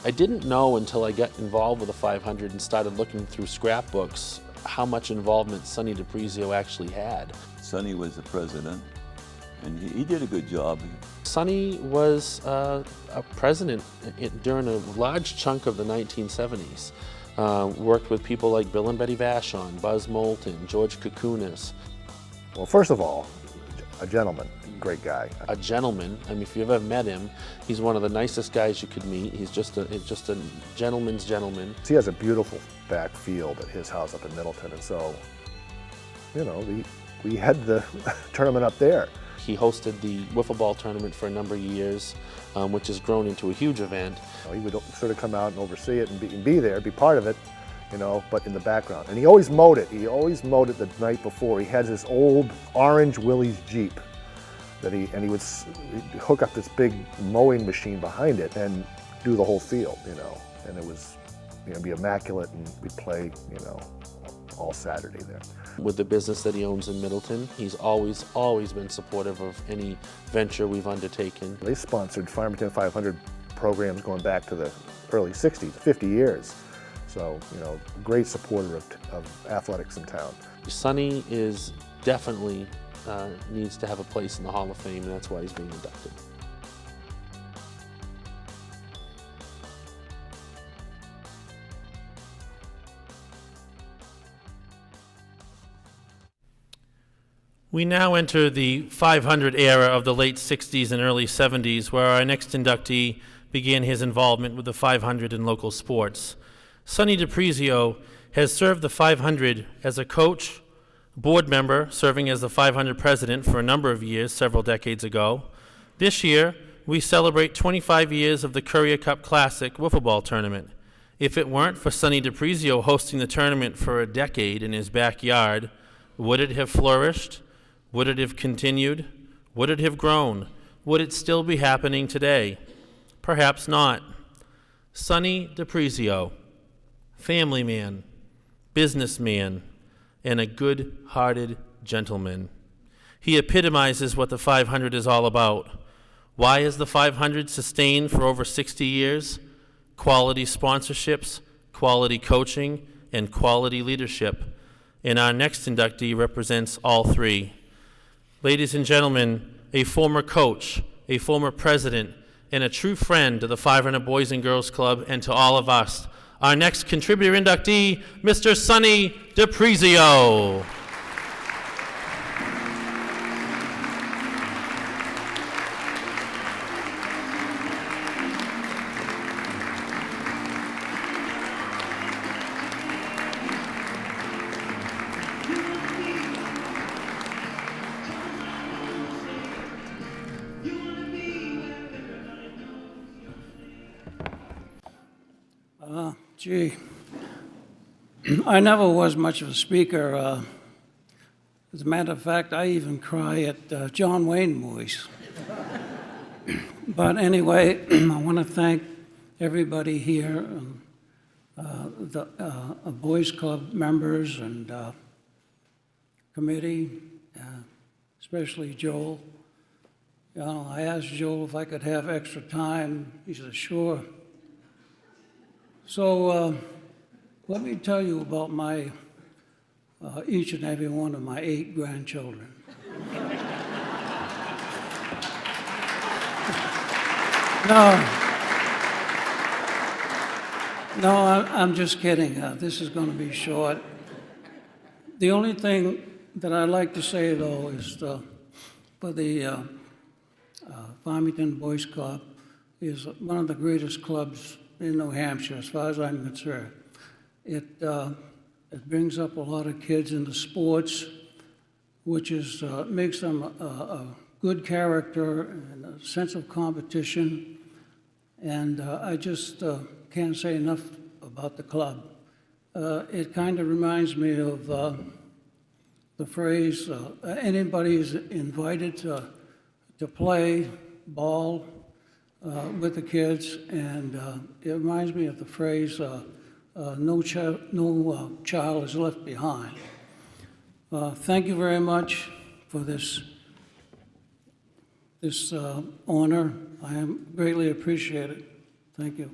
I didn't know until I got involved with the 500 and started looking through scrapbooks how much involvement Sonny DiPrizio actually had. Sonny was the president, and he did a good job. Sonny was a president during a large chunk of the 1970s. Worked with people like Bill and Betty Vashon, Buzz Moulton, George Kukunis. Well, first of all, a gentleman, great guy. A gentleman. I mean, if you've ever met him, he's one of the nicest guys you could meet. He's just a gentleman's gentleman. He has a beautiful back field at his house up in Middleton, and so, you know, we had the tournament up there. He hosted the wiffle ball tournament for a number of years, which has grown into a huge event. He would sort of come out and oversee it and be there, be part of it, you know, but in the background. And he always mowed it. He always mowed it the night before. He had this old orange Willys Jeep that he would hook up this big mowing machine behind it and do the whole field, you know. And it was, you know, be immaculate, and we'd play, you know, all Saturday there. With the business that he owns in Middleton, he's always been supportive of any venture we've undertaken. They sponsored Farmington 500 programs going back to the early 60s, 50 years. So, you know, great supporter of athletics in town. Sonny is definitely needs to have a place in the Hall of Fame, and that's why he's being inducted. We now enter the 500 era of the late 60s and early 70s, where our next inductee began his involvement with the 500 in local sports. Sonny DiPrizio has served the 500 as a coach, board member, serving as the 500 president for a number of years, several decades ago. This year, we celebrate 25 years of the Courier Cup Classic wiffle ball tournament. If it weren't for Sonny DiPrizio hosting the tournament for a decade in his backyard, would it have flourished? Would it have continued? Would it have grown? Would it still be happening today? Perhaps not. Sonny DiPrizio, family man, businessman, and a good-hearted gentleman. He epitomizes what the 500 is all about. Why is the 500 sustained for over 60 years? Quality sponsorships, quality coaching, and quality leadership. And our next inductee represents all three. Ladies and gentlemen, a former coach, a former president, and a true friend to the 500 Boys and Girls Club and to all of us, our next contributor inductee, Mr. Sonny DiPrizio. Gee, I never was much of a speaker. As a matter of fact, I even cry at John Wayne movies. But anyway, I want to thank everybody here, the Boys Club members and committee, especially Joel. You know, I asked Joel if I could have extra time. He said, sure. So let me tell you about my each and every one of my 8 grandchildren. No, I'm just kidding. This is going to be short. The only thing that I'd like to say, though, is for the Farmington Boys Club is one of the greatest clubs in New Hampshire, as far as I'm concerned. It brings up a lot of kids into sports, which is makes them a good character and a sense of competition. And I just can't say enough about the club. It kind of reminds me of the phrase, anybody is invited to play ball with the kids, and it reminds me of the phrase, no child is left behind. Thank you very much for this honor. I am greatly appreciated. Thank you.